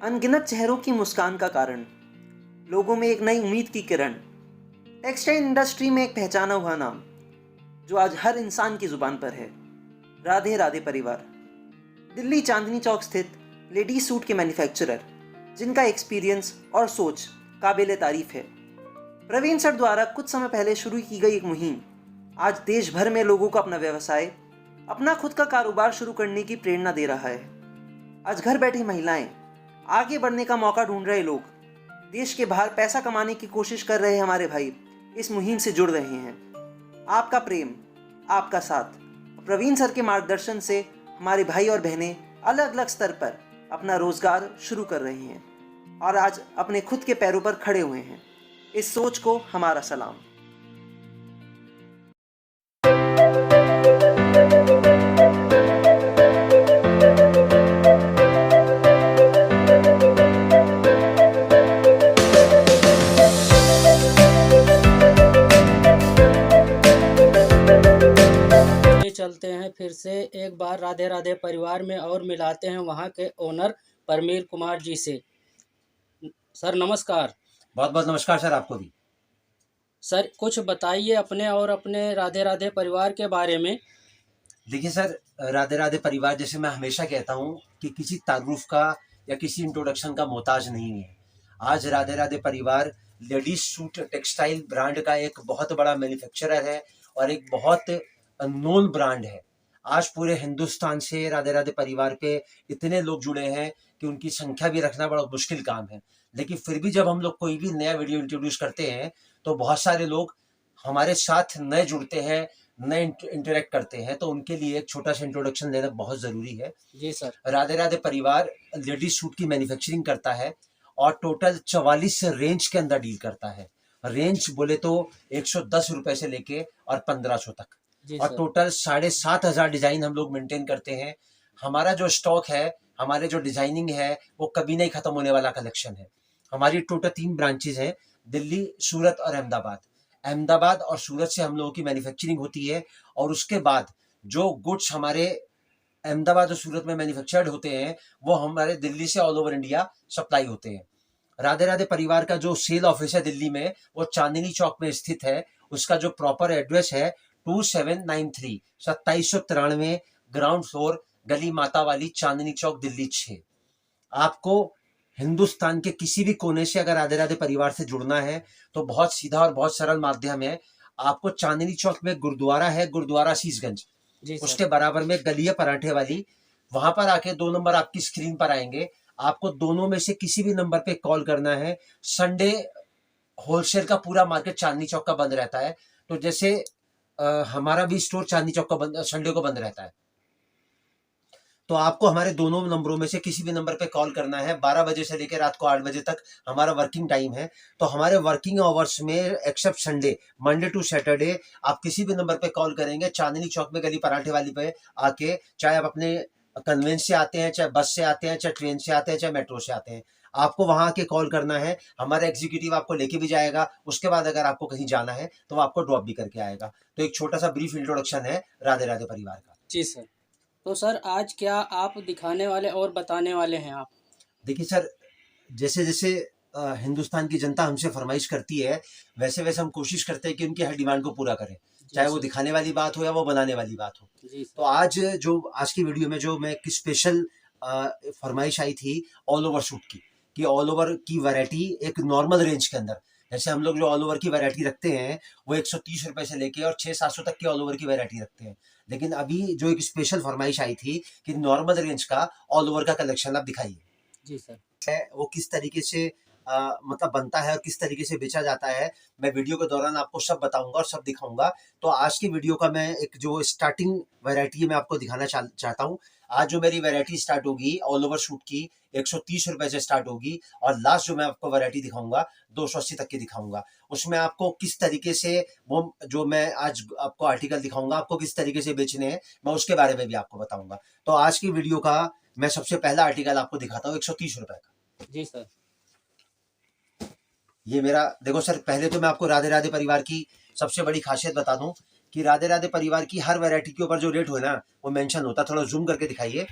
अनगिनत चेहरों की मुस्कान का कारण, लोगों में एक नई उम्मीद की किरण, टेक्सटाइल इंडस्ट्री में एक पहचाना हुआ नाम जो आज हर इंसान की जुबान पर है। राधे राधे परिवार, दिल्ली चांदनी चौक स्थित लेडीज सूट के मैन्युफैक्चरर, जिनका एक्सपीरियंस और सोच काबिल तारीफ है। प्रवीण सर द्वारा कुछ समय पहले शुरू की गई एक मुहिम आज देश भर में लोगों को अपना व्यवसाय, अपना खुद का कारोबार शुरू करने की प्रेरणा दे रहा है। आज घर बैठी महिलाएं, आगे बढ़ने का मौका ढूंढ रहे लोग, देश के बाहर पैसा कमाने की कोशिश कर रहे हमारे भाई इस मुहिम से जुड़ रहे हैं। आपका प्रेम, आपका साथ, प्रवीण सर के मार्गदर्शन से हमारे भाई और बहनें अलग अलग स्तर पर अपना रोजगार शुरू कर रहे हैं और आज अपने खुद के पैरों पर खड़े हुए हैं। इस सोच को हमारा सलाम। चलते हैं फिर से एक बार राधे राधे परिवार में और मिलाते हैं वहाँ के ओनर परमीर कुमार जी से। सर नमस्कार। बहुत बहुत नमस्कार सर, आपको भी। सर कुछ बताइए अपने और अपने राधे राधे परिवार के बारे में। देखिए सर, राधे राधे परिवार जैसे मैं हमेशा कहता हूँ कि किसी तारुफ का या किसी इंट्रोडक्शन का मोहताज नहीं है। आज राधे राधे परिवार लेडीज सूट टेक्सटाइल ब्रांड का एक बहुत बड़ा मैन्युफैक्चरर है और एक बहुत नोन ब्रांड है। आज पूरे हिंदुस्तान से राधे राधे परिवार पे इतने लोग जुड़े हैं कि उनकी संख्या भी रखना बड़ा मुश्किल काम है। लेकिन फिर भी जब हम लोग कोई भी नया वीडियो इंट्रोड्यूस करते हैं तो बहुत सारे लोग हमारे साथ नए जुड़ते हैं, नए इंटरेक्ट करते हैं, तो उनके लिए एक छोटा सा इंट्रोडक्शन देना बहुत ज़रूरी है। जी सर। राधे राधे परिवार लेडीज सूट की मैन्युफैक्चरिंग करता है और टोटल 44 रेंज के अंदर डील करता है। रेंज बोले तो 110 रुपए से लेके और 1500 तक, और टोटल 7,500 डिजाइन हम लोग मेंटेन करते हैं। हमारा जो स्टॉक है, हमारे जो डिजाइनिंग है, वो कभी नहीं खत्म होने वाला कलेक्शन है। हमारी टोटल 3 ब्रांचेज हैं, दिल्ली, सूरत और अहमदाबाद। अहमदाबाद और सूरत से हम लोगों की मैन्युफैक्चरिंग होती है और उसके बाद जो गुड्स हमारे अहमदाबाद और सूरत में मैन्युफैक्चर्ड होते हैं वो हमारे दिल्ली से ऑल ओवर इंडिया सप्लाई होते हैं। राधे राधे परिवार का जो सेल ऑफिस है दिल्ली में, वो चांदनी चौक में स्थित है। उसका जो प्रॉपर एड्रेस है 2793 2793 ग्राउंड फ्लोर, गली माता वाली, चांदनी चौक, दिल्ली 6। आपको हिंदुस्तान के किसी भी कोने से अगर राधे राधे परिवार से जुड़ना है तो बहुत सीधा और बहुत सरल माध्यम है। आपको चांदनी चौक में गुरुद्वारा है, गुरुद्वारा शीशगंज, उसके बराबर में गली है पराठे वाली, वहां पर आके 2 नंबर आपकी स्क्रीन पर आएंगे। आपको दोनों में से किसी भी नंबर पे कॉल करना है। संडे होलसेल का पूरा मार्केट चांदनी चौक का बंद रहता है, तो जैसे हमारा भी स्टोर चांदनी चौक का बंद, संडे को बंद रहता है, तो आपको हमारे दोनों नंबरों में से किसी भी नंबर पे कॉल करना है। 12 बजे से लेकर रात को 8 बजे तक हमारा वर्किंग टाइम है। तो हमारे वर्किंग आवर्स में except Sunday, Monday to Saturday, आप किसी भी नंबर पे कॉल करेंगे, चांदनी चौक में गली पराठे वाली पे आके, चाहे आप अपने कन्वेंस से आते हैं, चाहे बस से आते हैं, चाहे ट्रेन से आते हैं, चाहे मेट्रो से आते हैं, आपको वहां आके कॉल करना है। हमारा एग्जीक्यूटिव आपको लेके भी जाएगा। उसके बाद अगर आपको कहीं जाना है तो वो आपको ड्रॉप भी करके आएगा। तो एक छोटा सा ब्रीफ इंट्रोडक्शन है राधे राधे परिवार का। जी सर। तो सर आज क्या आप दिखाने वाले और बताने वाले हैं आप? देखिए सर, जैसे जैसे हिंदुस्तान की जनता हमसे फरमाइश करती है वैसे वैसे हम कोशिश करते हैं कि उनकी हर डिमांड को पूरा करें, चाहे वो दिखाने वाली बात हो या वो बनाने वाली बात हो। तो आज की वीडियो में जो मैं एक स्पेशल फरमाइश आई थी ऑल ओवर सूट की, कि ऑल ओवर की वैरायटी एक नॉर्मल रेंज के अंदर, जैसे हम लोग जो ऑल ओवर की वैरायटी रखते हैं वो 130 रुपए से लेके और 600-700 तक की ऑल ओवर की वैरायटी रखते हैं। लेकिन अभी जो एक स्पेशल फरमाइश आई थी कि नॉर्मल रेंज का ऑल ओवर का कलेक्शन आप दिखाइए। जी सर। है वो किस तरीके से मतलब बनता है और किस तरीके से बेचा जाता है, मैं वीडियो के दौरान आपको सब बताऊंगा और सब दिखाऊंगा। तो आज की वीडियो का मैं एक जो स्टार्टिंग वैरायटी है मैं आपको दिखाना चाहता हूँ। आज जो मेरी वैरायटी स्टार्ट होगी ऑल ओवर सूट की 130 रुपए से स्टार्ट होगी, और लास्ट जो मैं आपको वैरायटी दिखाऊंगा 280 तक की दिखाऊंगा। उसमें आपको किस तरीके से वो जो मैं आज आपको आर्टिकल दिखाऊंगा आपको किस तरीके से बेचने हैं, मैं उसके बारे में भी आपको बताऊंगा। तो आज की वीडियो का मैं सबसे पहला आर्टिकल आपको दिखाता हूँ 130 रुपए का। जी सर। ये मेरा देखो सर, पहले तो मैं आपको राधे राधे परिवार की सबसे बड़ी खासियत बता दूं कि राधे राधे परिवार की हर वैरायटी के ऊपर जो रेट हो ना वो मेंशन होता है। थोड़ा जूम करके दिखाइए।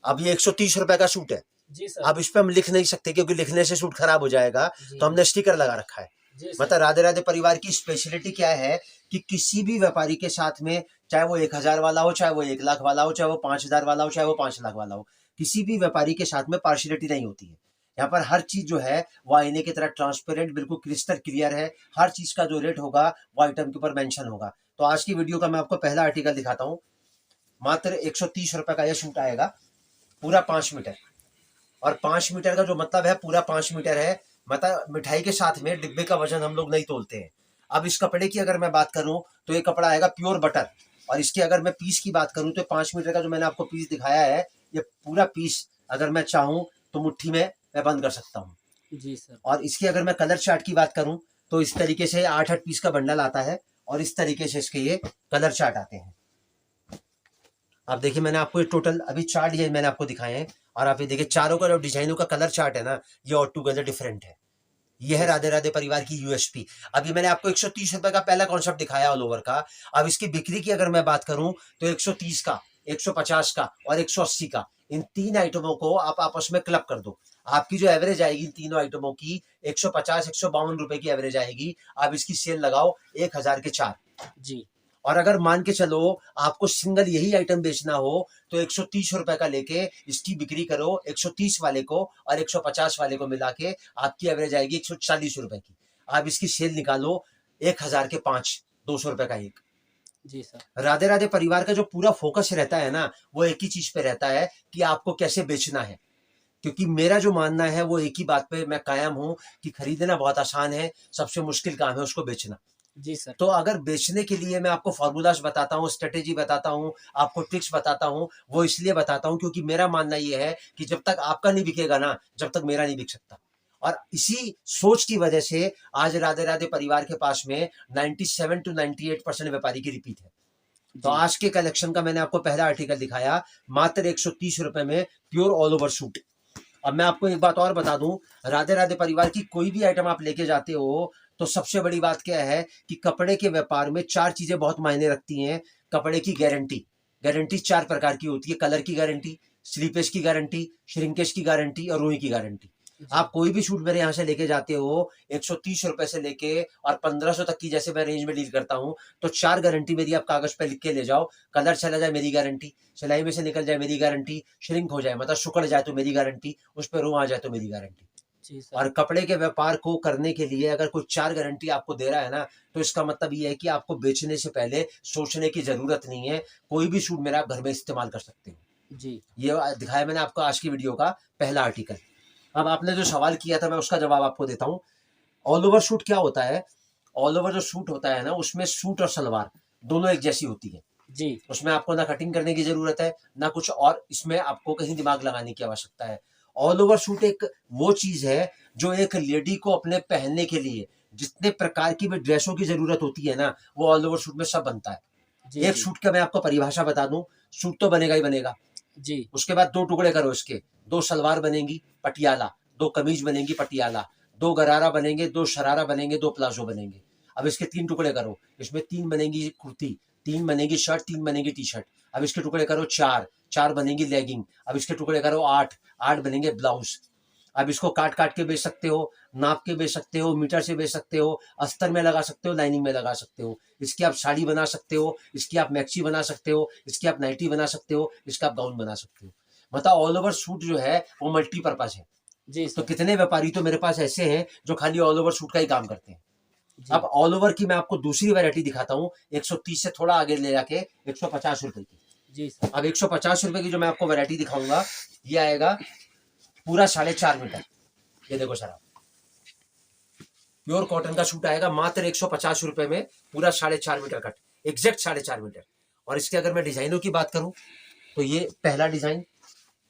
अब ये 130 रुपए का सूट है, जी सर। अब इस पे हम लिख नहीं सकते क्योंकि लिखने से सूट खराब हो जाएगा, जी तो हमने स्टिकर लगा रखा है। जी सर। मतलब राधे राधे परिवार की स्पेशलिटी क्या है कि किसी भी व्यापारी के साथ में, चाहे वो 1,000 वाला हो, चाहे वो 1 लाख वाला हो, चाहे वो 5,000 वाला हो, चाहे वो 5 लाख वाला हो, किसी भी व्यापारी के साथ में पार्शियलिटी नहीं होती है। यहाँ पर हर चीज जो है वो आईने की तरह ट्रांसपेरेंट, बिल्कुल क्रिस्टल क्लियर है। हर चीज का जो रेट होगा वो आइटम के ऊपर मेंशन होगा। तो आज की वीडियो का मैं आपको पहला आर्टिकल दिखाता हूँ। मात्र 130 रुपए का यह सूट आएगा, पूरा 5 मीटर। और 5 मीटर का जो मतलब है, पूरा 5 मीटर है। मतलब मिठाई के साथ में डिब्बे का वजन हम लोग नहीं तोलते हैं। अब इस कपड़े की अगर मैं बात करूं तो ये कपड़ा आएगा प्योर बटर। और इसकी अगर मैं पीस की बात करूं तो 5 मीटर का जो मैंने आपको पीस दिखाया है, ये पूरा पीस अगर मैं चाहूं तो मुट्ठी में मैं बंद कर सकता हूं। जी सर। और इसकी अगर मैं कलर चार्ट की बात करूं तो इस तरीके से 8-8 पीस का बंडल आता है और इस तरीके से इसके ये कलर चार्ट आते हैं। अब देखिए, मैंने आपको ये टोटल अभी 4 डिजाइन मैंने आपको दिखाए हैं। और आप ये देखिए, चारों का जो डिजाइनों का कलर चार्ट है ना, ये ऑल टुगेदर डिफरेंट है। ये है राधे राधे परिवार की यूएसपी। अभी मैंने आपको 130 रुपए का पहला कॉन्सेप्ट दिखाया ऑल ओवर का। अब इसकी बिक्री की अगर मैं बात करूं तो 130 का, 150 का और 180 का, इन 3 आइटमों को आप आपस में क्लब कर दो। आपकी जो एवरेज आएगी इन तीनों आइटमों की 150-152 रुपए की एवरेज आएगी। आप इसकी सेल लगाओ 1,000 के 4। जी। और अगर मान के चलो आपको सिंगल यही आइटम बेचना हो तो 130 रुपए का लेके इसकी बिक्री करो 130 वाले को और 150 वाले को मिला के आपकी एवरेज आएगी 140 रुपए की। आप इसकी सेल निकालो 1,000 के 5, 200 रुपए का एक। जी सर। राधे राधे परिवार का जो पूरा फोकस रहता है ना, वो एक ही चीज पे रहता है कि आपको कैसे बेचना है। क्योंकि मेरा जो मानना है वो एक ही बात पे मैं कायम हूं कि खरीदना बहुत आसान है, सबसे मुश्किल काम है उसको बेचना। जी सर। तो अगर बेचने के लिए मैं आपको फॉर्मूलाज बताता हूँ, स्ट्रेटेजी बताता हूँ, आपको ट्रिक्स बताता हूँ, वो इसलिए बताता हूँ क्योंकि मेरा मानना ये है कि जब तक आपका नहीं बिकेगा ना, जब तक मेरा नहीं बिक सकता। और इसी सोच की वजह से आज राधे राधे परिवार के पास में 97 to 98% व्यापारी की रिपीट है। तो जी। आज के कलेक्शन का मैंने आपको पहला आर्टिकल दिखाया मात्र 130 रुपए में, प्योर ऑल ओवर सूट। अब मैं आपको एक बात और बता दूं, राधे राधे परिवार की कोई भी आइटम आप लेके जाते हो तो सबसे बड़ी बात क्या है कि कपड़े के व्यापार में 4 चीजें बहुत मायने रखती हैं। कपड़े की गारंटी, गारंटी 4 प्रकार की होती है। कलर की गारंटी, स्लीपेज की गारंटी, श्रिंकेज की गारंटी और रुई की गारंटी। आप कोई भी सूट मेरे यहाँ से लेके जाते हो 130 रुपए से लेके और 1500 तक की, जैसे मैं रेंज में डील करता हूँ, तो 4 गारंटी मेरी आप कागज पे लिख के ले जाओ। कलर चला जाए मेरी गारंटी, सिलाई में से निकल जाए मेरी गारंटी, श्रिंक हो जाए मतलब सुकड़ जाए तो मेरी गारंटी, उस पर रू आ जाए तो मेरी गारंटी। जी सर। और कपड़े के व्यापार को करने के लिए अगर कोई 4 गारंटी आपको दे रहा है ना, तो इसका मतलब ये है कि आपको बेचने से पहले सोचने की जरूरत नहीं है। कोई भी सूट मेरा आप घर में इस्तेमाल कर सकते हो। जी। ये दिखाया मैंने आपको आज की वीडियो का पहला आर्टिकल। अब आपने जो सवाल किया था मैं उसका जवाब आपको देता हूँ। ऑल ओवर सूट क्या होता है? ऑल ओवर जो सूट होता है ना, उसमें सूट और सलवार दोनों एक जैसी होती है। जी। उसमें आपको ना कटिंग करने की जरूरत है ना कुछ और, इसमें आपको कहीं दिमाग लगाने की आवश्यकता है। ऑल ओवर सूट एक वो चीज है जो एक लेडी को अपने पहनने के लिए जितने प्रकार की भी ड्रेसों की जरूरत होती है ना, वो ऑल ओवर सूट में सब बनता है। जी। एक जी। सूट का मैं आपको परिभाषा बता दूं, सूट तो बनेगा ही बनेगा। जी। उसके बाद 2 टुकड़े करो इसके, 2 सलवार बनेंगी पटियाला, 2 कमीज बनेंगी पटियाला, 2 गरारा बनेंगे, 2 शरारा बनेंगे, 2 प्लाजो बनेंगे। अब इसके 3 टुकड़े करो, इसमें 3 बनेंगी कुर्ती, 3 बनेगी शर्ट, 3 बनेगी टी शर्ट। अब इसके टुकड़े करो 4, 4 बनेगी लेगिंग। अब इसके टुकड़े करो 8, 8 बनेंगे ब्लाउज। अब इसको काट काट के बेच सकते हो, नाप के बेच सकते हो, मीटर से बेच सकते हो, अस्तर में लगा सकते हो, लाइनिंग में लगा सकते हो। इसकी आप साड़ी बना सकते हो, इसकी आप मैक्सी बना सकते हो, इसकी आप नाइटी बना सकते हो, इसका आप गाउन बना सकते हो। मतलब ऑल ओवर सूट जो है वो मल्टीपर्पज है। जी तो सर। कितने व्यापारी तो मेरे पास ऐसे हैं जो खाली ऑल ओवर सूट का ही काम करते हैं। जी। अब ऑल ओवर की मैं आपको दूसरी वैरायटी दिखाता हूँ, 130 से थोड़ा आगे ले जाके 150 रुपए की। जी सर। अब 150 रुपए की जो मैं आपको वैरायटी दिखाऊंगा, ये आएगा पूरा 4.5 मीटर। ये देखो सर, आप प्योर कॉटन का सूट आएगा मात्र 150 रुपए में, पूरा 4.5 मीटर कट, एग्जैक्ट 4.5 मीटर। और इसके अगर मैं डिजाइनों की बात करूं तो ये पहला डिजाइन,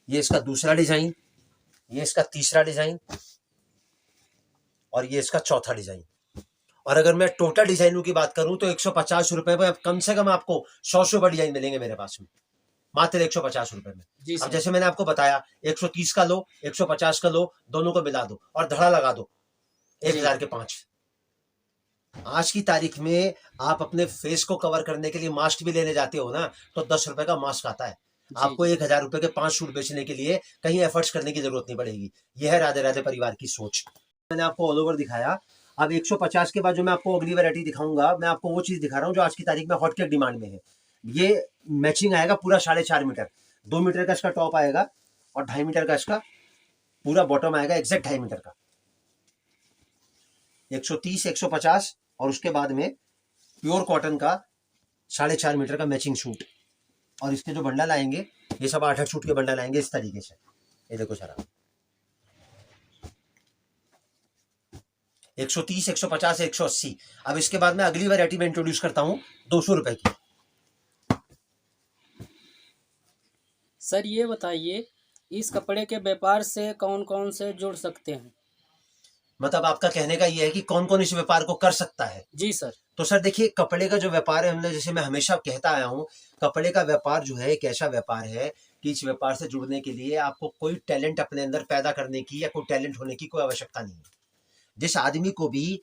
ये इसका दूसरा डिजाइन, ये इसका तीसरा डिजाइन और ये इसका चौथा डिजाइन। और अगर मैं टोटल डिजाइनों की बात करूं तो 150 रुपए में कम से कम आपको 100 से ऊपर डिजाइन मिलेंगे मेरे पास में, मात्र 150 रुपए में। जी अब सर। जैसे मैंने आपको बताया 130 का लो, 150 का लो, दोनों को मिला दो और धड़ा लगा दो 1,000 के 5। आज की तारीख में आप अपने फेस को कवर करने के लिए मास्क भी लेने जाते हो ना, तो 10 रुपए का मास्क आता है। आपको 1,000 रुपए के 5 सूट बेचने के लिए कहीं एफर्ट्स करने की जरूरत नहीं पड़ेगी। यह है राधे राधे परिवार की सोच। मैंने आपको ऑल ओवर दिखाया। अब 150 के बाद जो मैं आपको अगली वैरायटी दिखाऊंगा, मैं आपको वो चीज दिखा रहा हूँ जो आज की तारीख में हॉटकेक डिमांड में है। ये मैचिंग आएगा पूरा 4.5 मीटर, 2 मीटर का इसका टॉप आएगा और 2.5 मीटर का इसका पूरा बॉटम आएगा, एग्जैक्ट 2.5 मीटर का। 130, 150 और उसके बाद में प्योर कॉटन का 4.5 मीटर का मैचिंग सूट। और इसके जो बंडल आएंगे ये सब 8-8 सूट के बंडल आएंगे इस तरीके से। ये देखो सारा 130, 150, 180। अब इसके बाद में अगली वैरायटी में इंट्रोड्यूस करता हूं 200 रुपए की। सर ये बताइए, इस कपड़े के व्यापार से कौन कौन से जुड़ सकते हैं? मतलब आपका कहने का ये है कि कौन कौन इस व्यापार को कर सकता है? जी सर। तो सर देखिए, कपड़े का जो व्यापार है, हमने जैसे मैं हमेशा कहता आया हूँ, कपड़े का व्यापार जो है एक ऐसा व्यापार है कि इस व्यापार से जुड़ने के लिए आपको कोई टैलेंट अपने अंदर पैदा करने की या कोई टैलेंट होने की कोई आवश्यकता नहीं है। जिस आदमी को भी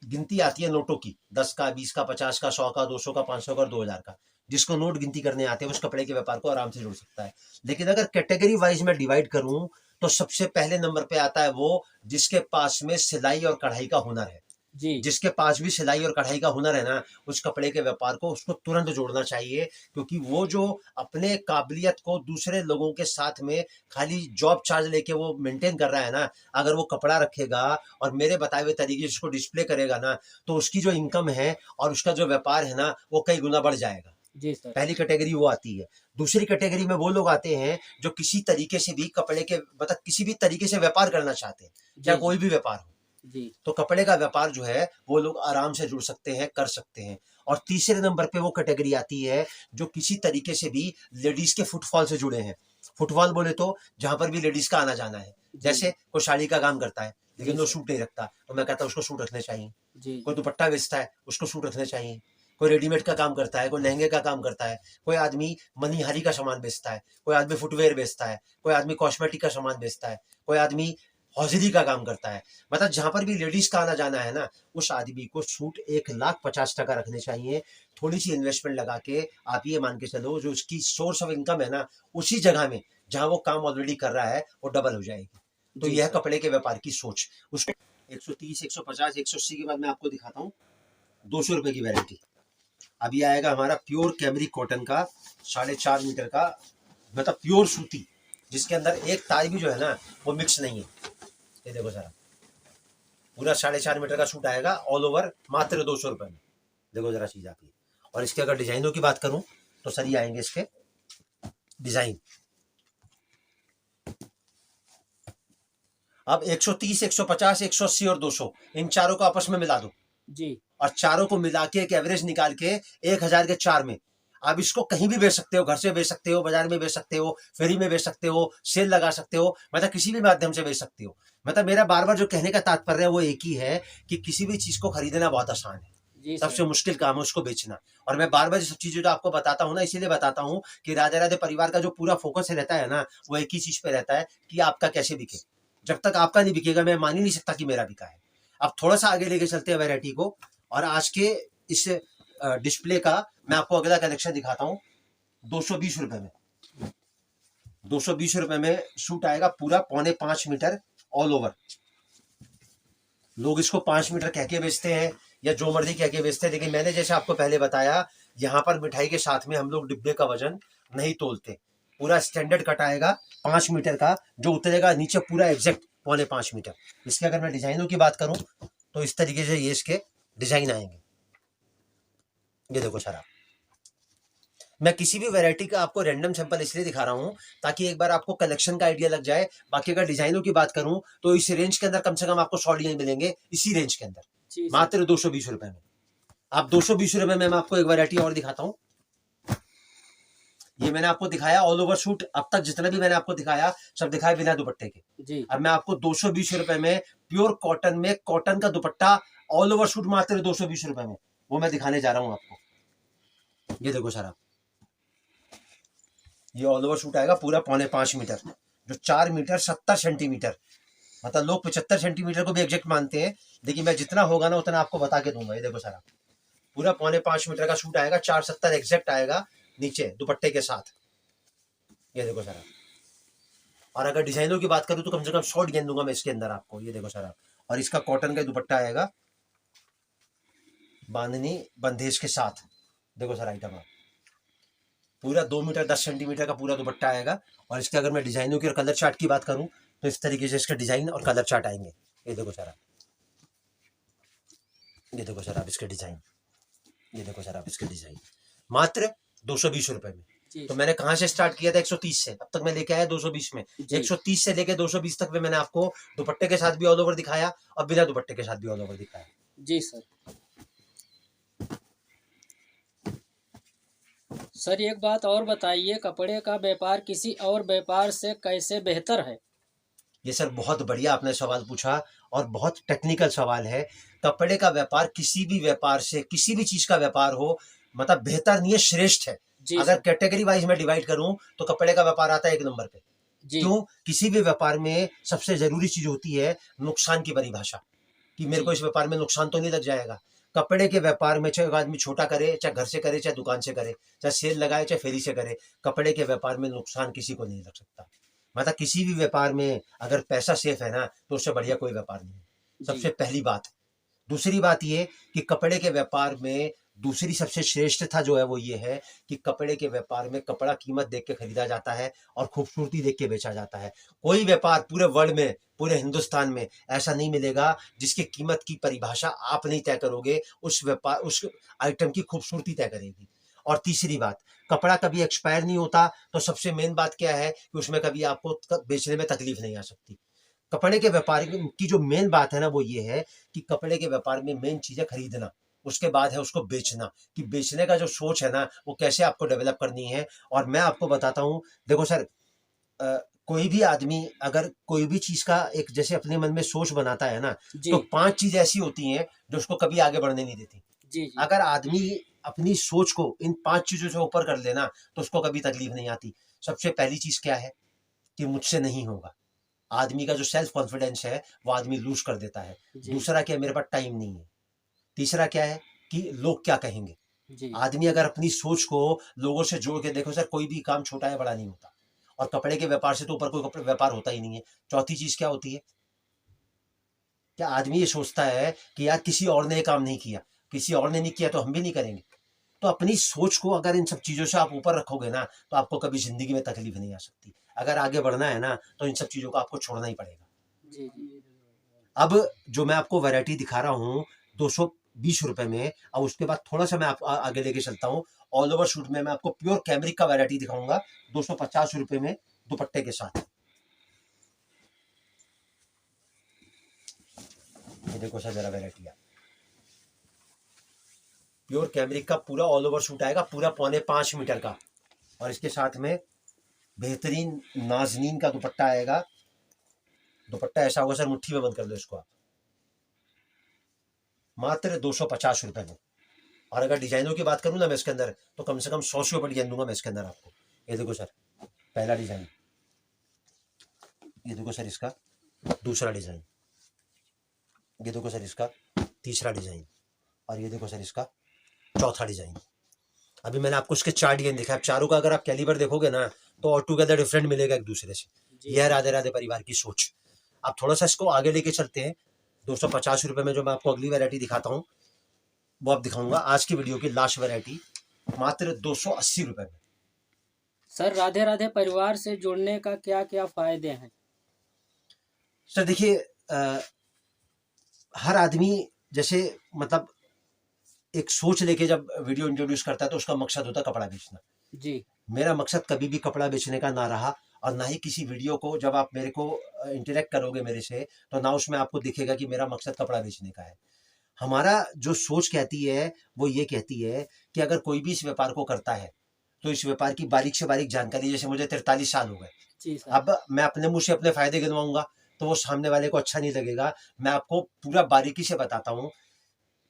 गिनती आती है नोटों की, 10 का, 20 का, 50 का, 100 का, 200 का, 500 का और 2000 का, जिसको नोट गिनती करने आते हैं उस कपड़े के व्यापार को आराम से जुड़ सकता है। लेकिन अगर कैटेगरी वाइज में डिवाइड करूं तो सबसे पहले नंबर पे आता है वो जिसके पास में सिलाई और कढ़ाई का हुनर है। जी जिसके पास भी सिलाई और कढ़ाई का हुनर है ना, उस कपड़े के व्यापार को उसको तुरंत जोड़ना चाहिए। क्योंकि वो जो अपने काबिलियत को दूसरे लोगों के साथ में खाली जॉब चार्ज लेके वो मेंटेन कर रहा है ना, अगर वो कपड़ा रखेगा और मेरे बताए हुए तरीके से उसको डिस्प्ले करेगा ना, तो उसकी जो इनकम है और उसका जो व्यापार है ना, वो कई गुना बढ़ जाएगा। जी सर। पहली कैटेगरी वो आती है। दूसरी कैटेगरी में वो लोग आते हैं जो किसी तरीके से भी कपड़े के मतलब किसी भी तरीके से व्यापार करना चाहते हैं, चाहे कोई भी व्यापार हो। जी तो कपड़े का व्यापार जो है वो लोग आराम से जुड़ सकते हैं, कर सकते हैं। और तीसरे नंबर पे वो कैटेगरी आती है जो किसी तरीके से भी लेडीज के फुटफॉल से जुड़े हैं। फुटफॉल बोले तो जहां पर भी लेडीज का आना जाना है। जैसे कोई साड़ी का काम करता है लेकिन वो सूट नहीं रखता, तो मैं कहता हूँ उसको सूट रखने चाहिए। जी कोई दुपट्टा बेचता है, उसको सूट रखने चाहिए। कोई रेडीमेड का काम करता है, कोई लहंगे का काम करता है, कोई आदमी मनिहारी का सामान बेचता है, कोई आदमी फुटवेयर बेचता है, कोई आदमी कॉस्मेटिक का सामान बेचता है, कोई आदमी हौजरी का काम करता है। मतलब जहां पर भी लेडीज का आना जाना है ना, उस आदमी को सूट 1,50,000 रखने चाहिए। थोड़ी सी इन्वेस्टमेंट लगा के आप ये मान के चलो जो उसकी सोर्स ऑफ इनकम है ना, उसी जगह में जहां वो काम ऑलरेडी कर रहा है वो डबल हो जाएगी। तो जी यह सर। कपड़े के व्यापार की सोच। उसको 130, 150, 180 के बाद मैं आपको दिखाता हूँ 200 रुपए की वैरायटी। अभी आएगा हमारा प्योर कैमरिक कॉटन का 4.5 मीटर का, मतलब प्योर सूती, जिसके अंदर एक तार भी जो है ना वो मिक्स नहीं है। ये देखो जरा, पूरा 4.5 मीटर का सूट आएगा ऑल ओवर मात्र 200 रुपए में। देखो जरा चीज आती है। और इसके अगर डिजाइनों की बात करूं तो सर ये आएंगे इसके डिजाइन। अब 130, 150, 180 और 200 इन चारों को आपस में मिला दो जी और चारों को मिला के एक एवरेज निकाल के 1,000 के 4 में आप इसको कहीं भी बेच सकते हो। घर से बेच सकते हो, बाजार में बेच सकते हो, फेरी में बेच सकते हो, सेल लगा सकते हो, मतलब किसी भी माध्यम से बेच सकते हो। मतलब मेरा बार बार जो कहने का तात्पर्य है वो एक ही है कि किसी भी चीज को खरीदना बहुत आसान है, जी सबसे सर। मुश्किल काम है उसको बेचना। और मैं बार बार सब चीजें जो आपको बताता हूँ ना, इसीलिए बताता हूँ कि राधे राधे परिवार का जो पूरा फोकस रहता है ना, वो एक ही चीज पे रहता है कि आपका कैसे बिके। जब तक आपका नहीं बिकेगा मैं मान ही नहीं सकता कि मेरा बिका है। अब थोड़ा सा आगे लेके चलते हैं वैरायटी को, और आज के इस डिस्प्ले का मैं आपको अगला कलेक्शन दिखाता हूँ 220 रुपए में। 220 रुपए में सूट आएगा पूरा 4.25 मीटर ऑल ओवर। लोग इसको 5 मीटर कह के बेचते हैं या जो मर्जी कह के बेचते हैं, लेकिन मैंने जैसे आपको पहले बताया, यहाँ पर मिठाई के साथ में हम लोग डिब्बे का वजन नहीं तोलते। पूरा स्टैंडर्ड कट आएगा 5 मीटर का, जो उतरेगा नीचे पूरा एग्जैक्ट 4.25 मीटर। इसके अगर मैं डिजाइनों की बात करूं तो इस तरीके से ये इसके डिजाइन आएंगे। ये देखो सारा, मैं किसी भी वैरायटी का आपको रैंडम सैंपल इसलिए दिखा रहा हूं ताकि एक बार आपको कलेक्शन का आइडिया लग जाए। बाकी अगर डिजाइनों की बात करूं तो इस रेंज के अंदर कम से कम आपको 100 डिजाइन मिलेंगे इसी रेंज के अंदर, जी सर। मात्र 220 रुपए में। आप 220 रुपए में मैं आपको एक वैरायटी और दिखाता हूं। ये मैंने आपको दिखाया ऑल ओवर सूट, अब तक जितना भी मैंने आपको दिखाया सब दिखाया बिना दुपट्टे के। जी अब मैं आपको 220 रुपए में प्योर कॉटन में कॉटन का दुपट्टा ऑल ओवर सूट मात्र 220 रुपए में, वो मैं दिखाने जा रहा हूं आपको। ये देखो सारा, ये ऑल ओवर सूट आएगा पूरा 4.25 मीटर, जो 4 मीटर 70 सेंटीमीटर, मतलब लोग 75 सेंटीमीटर को भी एग्जैक्ट मानते हैं, लेकिन मैं जितना होगा ना उतना आपको बता के दूंगा। ये देखो सारा, पूरा 4.25 मीटर का सूट आएगा, 470 एग्जैक्ट आएगा नीचे दुपट्टे के साथ। ये देखो सर आप। और अगर डिजाइनों की बात करूँ तो कम से कम 100 डिजाइन दूंगा मैं इसके अंदर आपको। ये देखो सर आप। और इसका कॉटन का दुपट्टा आएगा बांधनी बंदेज के साथ। देखो सर आइटम आप, पूरा 2 मीटर 10 सेंटीमीटर का पूरा दुपट्टा आएगा। और इसके अगर मैं डिजाइनों की और कलर चार्ट की बात करूं तो इस तरीके से इसके डिजाइन और कलर चार्ट आएंगे। ये देखो सर आप, ये देखो सर आप इसके डिजाइन, ये देखो सर आप इसके डिजाइन, मात्र 220 रुपए में। जी तो मैंने कहाँ से स्टार्ट किया था 130 से, अब तक मैं लेके आया 220 में। जी 130 से लेके 220 तक में मैंने आपको दुपट्टे के साथ भी ऑल ओवर दिखाया और बिना दुपट्टे के साथ भी ऑल ओवर दिखाया। जी सर। सर एक बात और बताइए, कपड़े का व्यापार किसी और व्यापार से कैसे बेहतर है? ये सर बहुत बढ़िया आपने सवाल पूछा और बहुत टेक्निकल सवाल है। कपड़े का व्यापार किसी भी व्यापार से, किसी भी चीज का व्यापार हो, मतलब बेहतर नहीं है, श्रेष्ठ है। जी अगर सर। कैटेगरी वाइज में डिवाइड करूं तो कपड़े का व्यापार आता है 1 नंबर पे। जी क्यों? किसी भी व्यापार में सबसे जरूरी चीज होती है नुकसान की परिभाषा, कि मेरे जी को इस व्यापार में नुकसान तो नहीं लग जाएगा। कपड़े के व्यापार में चाहे आदमी छोटा करे, चाहे घर से करे, चाहे दुकान से करे, चाहे सेल लगाए, चाहे फेरी से करे, कपड़े के व्यापार में नुकसान किसी को नहीं लग सकता। मतलब किसी भी व्यापार में अगर पैसा सेफ है ना तो उससे बढ़िया कोई व्यापार नहीं है। जी सबसे पहली बात। दूसरी बात ये कि कपड़े के व्यापार में दूसरी सबसे श्रेष्ठता जो है वो ये है कि कपड़े के व्यापार में कपड़ा कीमत देख के खरीदा जाता है और खूबसूरती देख के बेचा जाता है। कोई व्यापार पूरे वर्ल्ड में, पूरे हिंदुस्तान में ऐसा नहीं मिलेगा जिसकी कीमत की परिभाषा आप नहीं तय करोगे, उस व्यापार उस आइटम की खूबसूरती तय करेगी। और तीसरी बात, कपड़ा कभी एक्सपायर नहीं होता, तो सबसे मेन बात क्या है कि उसमें कभी आपको बेचने में तकलीफ नहीं आ सकती। कपड़े के व्यापार की जो मेन बात है ना वो ये है कि कपड़े के व्यापार में मेन चीज है खरीदना, उसके बाद है उसको बेचना, कि बेचने का जो सोच है ना वो कैसे आपको डेवलप करनी है। और मैं आपको बताता हूँ, देखो सर, कोई भी आदमी अगर कोई भी चीज का एक जैसे अपने मन में सोच बनाता है ना, जी तो 5 चीज ऐसी होती हैं जो उसको कभी आगे बढ़ने नहीं देती। जी जी अगर आदमी अपनी सोच को इन 5 चीजों से ऊपर कर लेना तो उसको कभी तकलीफ नहीं आती। सबसे पहली चीज क्या है कि मुझसे नहीं होगा। आदमी का जो सेल्फ कॉन्फिडेंस है वो आदमी लूज कर देता है। जी दूसरा क्या, मेरे पास टाइम नहीं है। तीसरा क्या है कि लोग क्या कहेंगे। जी आदमी अगर अपनी सोच को लोगों से जोड़ के, देखो सर कोई भी काम छोटा या बड़ा नहीं होता, और कपड़े के व्यापार से तो ऊपर कोई व्यापार होता ही नहीं है। चौथी चीज क्या होती है, क्या आदमी ये सोचता है कि यार किसी और ने ये काम नहीं किया, किसी और ने नहीं किया तो हम भी नहीं करेंगे। तो अपनी सोच को अगर इन सब चीजों से आप ऊपर रखोगे ना तो आपको कभी जिंदगी में तकलीफ नहीं आ सकती। अगर आगे बढ़ना है ना तो इन सब चीजों को आपको छोड़ना ही पड़ेगा। जी जी अब जो मैं आपको वैरायटी दिखा रहा हूँ 220 रुपए में, और उसके बाद थोड़ा सा मैं आप आगे लेके चलता हूँ। ऑल ओवर शूट में मैं आपको प्योर कैमरिक का वैरायटी दिखाऊंगा 250 रुपए में दुपट्टे के साथ। ये देखो सर जरा वैरायटी, प्योर कैमरिक का पूरा ऑल ओवर शूट आएगा, पूरा 4.25 मीटर का। और इसके साथ में बेहतरीन नाजनीन का दुपट्टा आएगा। दुपट्टा ऐसा होगा सर, मुट्ठी में बंद कर दो इसको आप, मात्र 250 रुपए में। और अगर डिजाइनों की बात करूँ ना मैं इसके अंदर, तो कम से कम 100 से ऊपर डिजाइन दूंगा मैं इसके अंदर आपको। ये देखो सर पहला डिजाइन, ये देखो सर इसका दूसरा डिजाइन, ये देखो सर इसका तीसरा डिजाइन, और ये देखो सर इसका चौथा डिजाइन। अभी मैंने आपको इसके 4 डिजाइन दिखाया, चारों का अगर आप कैलिबर देखोगे ना तो ऑल टुगेदर डिफरेंट मिलेगा एक दूसरे से। जी यह है राधे राधे परिवार की सोच। आप थोड़ा सा इसको आगे लेके चलते हैं। 250 रुपए में जो मैं आपको अगली वैरायटी दिखाता हूँ वो आप दिखाऊंगा आज की वीडियो की लास्ट वैरायटी, मात्र 280 रुपए में। सर, राधे राधे परिवार से जुड़ने का क्या क्या फायदे हैं? सर देखिए, हर आदमी जैसे मतलब एक सोच लेके जब वीडियो इंट्रोड्यूस करता है तो उसका मकसद होता है कपड़ा बेचना। जी मेरा मकसद कभी भी कपड़ा बेचने का ना रहा, और ना ही किसी वीडियो को जब आप मेरे को इंटरेक्ट करोगे मेरे से तो ना उसमें आपको दिखेगा कि मेरा मकसद कपड़ा बेचने का है। हमारा जो सोच कहती है वो ये कहती है कि अगर कोई भी इस व्यापार को करता है तो इस व्यापार की बारीक से बारीक जानकारी, जैसे मुझे 43 साल हो गए, जी सर। अब मैं अपने मुंह से अपने फायदे गिनवाऊंगा तो वो सामने वाले को अच्छा नहीं लगेगा। मैं आपको पूरा बारीकी से बताता हूँ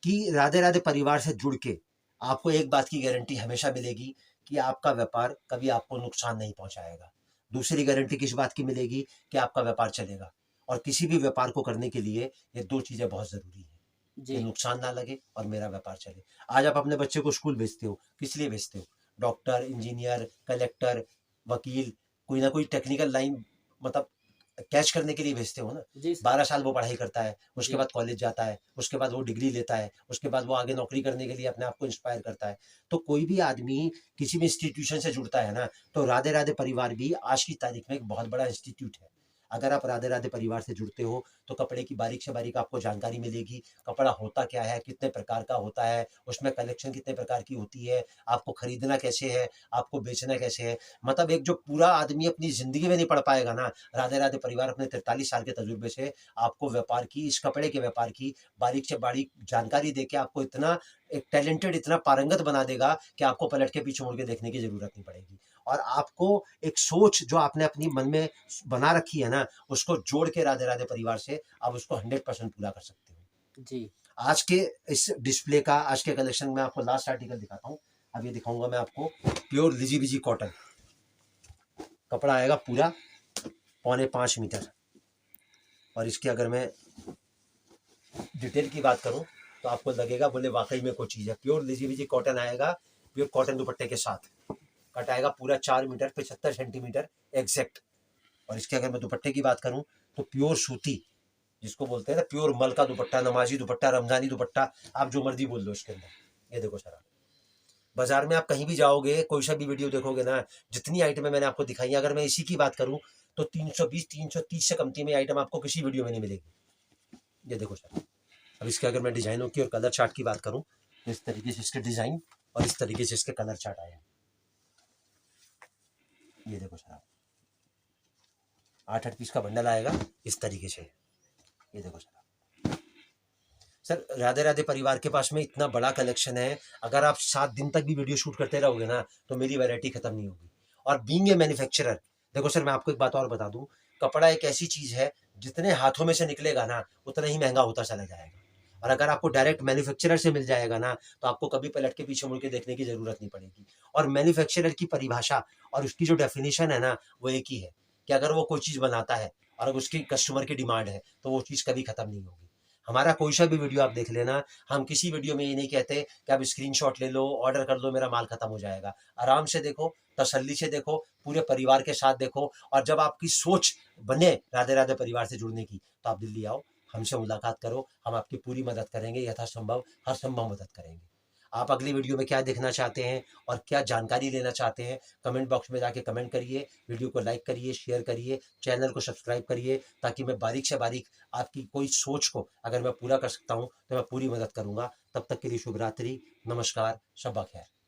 कि राधे राधे परिवार से जुड़ के आपको एक बात की गारंटी हमेशा मिलेगी कि आपका व्यापार कभी आपको नुकसान नहीं पहुंचाएगा। दूसरी गारंटी किस बात की मिलेगी कि आपका व्यापार चलेगा। और किसी भी व्यापार को करने के लिए ये 2 चीजें बहुत जरूरी है कि जी नुकसान ना लगे और मेरा व्यापार चले। आज आप अपने बच्चे को स्कूल भेजते हो, किस लिए भेजते हो? डॉक्टर, इंजीनियर, कलेक्टर, वकील, कोई ना कोई टेक्निकल लाइन मतलब कैच करने के लिए भेजते हो ना। जी सर। 12 साल वो पढ़ाई करता है, उसके जी। बाद कॉलेज जाता है, उसके बाद वो डिग्री लेता है, उसके बाद वो आगे नौकरी करने के लिए अपने आप को इंस्पायर करता है। तो कोई भी आदमी किसी भी इंस्टीट्यूशन से जुड़ता है ना, तो राधे राधे परिवार भी आज की तारीख में एक बहुत बड़ा इंस्टीट्यूट है। अगर आप राधे राधे परिवार से जुड़ते हो तो कपड़े की बारीक से बारीक आपको जानकारी मिलेगी। कपड़ा होता क्या है, कितने प्रकार का होता है, उसमें कलेक्शन कितने प्रकार की होती है, आपको खरीदना कैसे है, आपको बेचना कैसे है। मतलब एक जो पूरा आदमी अपनी जिंदगी में नहीं पढ़ पाएगा ना, राधे राधे परिवार अपने 43 साल के तजुर्बे से आपको व्यापार की, इस कपड़े के व्यापार की बारीक से बारीक जानकारी देके आपको इतना एक टैलेंटेड, इतना पारंगत बना देगा कि आपको पलट के पीछे मुड़ के देखने की जरूरत नहीं पड़ेगी। और आपको एक सोच जो आपने अपनी मन में बना रखी है ना, उसको जोड़ के राधे राधे परिवार से आप उसको 100% पूरा कर सकते हो। जी। आज के इस डिस्प्ले का, आज के कलेक्शन में आपको लास्ट आर्टिकल दिखाता हूँ। अब ये दिखाऊंगा मैं आपको प्योर लिजी बिजी कॉटन कपड़ा आएगा, पूरा 4.25 मीटर। और इसकी अगर मैं डिटेल की बात करूं तो आपको लगेगा बोले वाकई में कोई चीज़ है। प्योर लिजी बिजी कॉटन आएगा, प्योर कॉटन दुपट्टे के साथ। कट आएगा पूरा 4 मीटर 75 सेंटीमीटर एग्जैक्ट। और इसके अगर मैं दुपट्टे की बात करूं तो प्योर सूती, जिसको बोलते हैं ना प्योर मल का दुपट्टा, नमाजी दुपट्टा, रमजानी दुपट्टा, आप जो मर्जी बोल लो इसके अंदर। ये देखो सर, बाजार में आप कहीं भी जाओगे, कोई सा भी वीडियो देखोगे ना, जितनी आइटमें मैंने आपको दिखाई है, अगर मैं इसी की बात करूं तो 320 330 से कमती में आइटम आपको किसी वीडियो में नहीं मिलेगी। ये देखो सर, अब इसके अगर मैं डिजाइनों की और कलर चार्ट की बात करूं तो इस तरीके से इसके डिजाइन और इस तरीके से इसके कलर चार्ट आए हैं। ये देखो सर, 8-8 पीस का बंडल आएगा इस तरीके से। ये देखो सर, राधे राधे परिवार के पास में इतना बड़ा कलेक्शन है, अगर आप 7 दिन तक भी वीडियो शूट करते रहोगे ना तो मेरी वैरायटी खत्म नहीं होगी। और बीइंग ए मैन्युफैक्चरर, देखो सर मैं आपको एक बात और बता दूं, कपड़ा एक ऐसी चीज है जितने हाथों में से निकलेगा ना उतना ही महंगा होता चला जाएगा। और अगर आपको डायरेक्ट मैन्युफैक्चरर से मिल जाएगा ना तो आपको कभी पलट के पीछे मुड़ के देखने की जरूरत नहीं पड़ेगी। और मैन्युफैक्चरर की परिभाषा और उसकी जो डेफिनेशन है ना वो एक ही है कि अगर वो कोई चीज बनाता है और अगर उसकी कस्टमर की डिमांड है तो वो चीज कभी खत्म नहीं होगी। हमारा कोई सा भी वीडियो आप देख लेना, हम किसी वीडियो में ये नहीं कहते कि आप स्क्रीनशॉट ले लो, ऑर्डर कर लो, मेरा माल खत्म हो जाएगा। आराम से देखो, तसल्ली से देखो, पूरे परिवार के साथ देखो। और जब आपकी सोच बने राधे राधे परिवार से जुड़ने की तो आप दिल्ली आओ, हमसे मुलाकात करो, हम आपकी पूरी मदद करेंगे, यथासंभव हर संभव मदद करेंगे। आप अगली वीडियो में क्या देखना चाहते हैं और क्या जानकारी लेना चाहते हैं, कमेंट बॉक्स में जाके कमेंट करिए, वीडियो को लाइक करिए, शेयर करिए, चैनल को सब्सक्राइब करिए, ताकि मैं बारीक से बारीक आपकी कोई सोच को अगर मैं पूरा कर सकता हूं तो मैं पूरी मदद करूंगा। तब तक के लिए शुभ रात्रि, नमस्कार, शब्बा खैर।